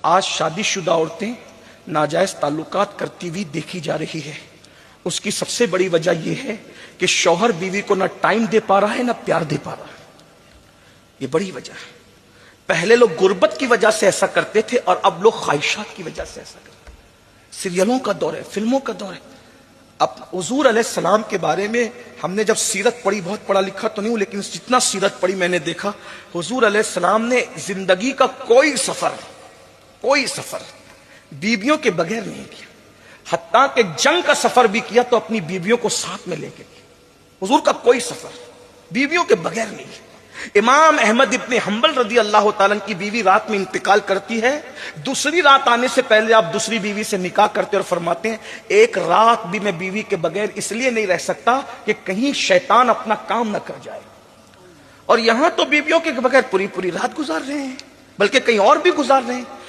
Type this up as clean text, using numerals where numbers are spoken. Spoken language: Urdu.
آج شادی شدہ عورتیں ناجائز تعلقات کرتی ہوئی دیکھی جا رہی ہے. اس کی سب سے بڑی وجہ یہ ہے کہ شوہر بیوی کو نہ ٹائم دے پا رہا ہے نہ پیار دے پا رہا ہے. یہ بڑی وجہ ہے. پہلے لوگ غربت کی وجہ سے ایسا کرتے تھے اور اب لوگ خواہشات کی وجہ سے ایسا کرتے ہیں. سیریلوں کا دور ہے, فلموں کا دور ہے. اب حضور علیہ السلام کے بارے میں ہم نے جب سیرت پڑھی, بہت پڑھا لکھا تو نہیں ہوں لیکن جتنا سیرت پڑھی میں نے دیکھا, حضور علیہ السلام نے زندگی کا کوئی سفر بیویوں کے بغیر نہیں کیا. حتیٰ کہ جنگ کا سفر بھی کیا تو اپنی بیویوں کو ساتھ میں لے کے کیا. حضور کا کوئی سفر بیویوں کے بغیر نہیں ہے. امام احمد ابن حنبل رضی اللہ تعالیٰ کی بیوی رات میں انتقال کرتی ہے. دوسری رات آنے سے پہلے آپ دوسری بیوی سے نکاح کرتے اور فرماتے ہیں ایک رات بھی میں بیوی کے بغیر اس لیے نہیں رہ سکتا کہ کہیں شیطان اپنا کام نہ کر جائے. اور یہاں تو بیویوں کے بغیر پوری رات گزار رہے ہیں, بلکہ کہیں اور بھی گزار رہے ہیں.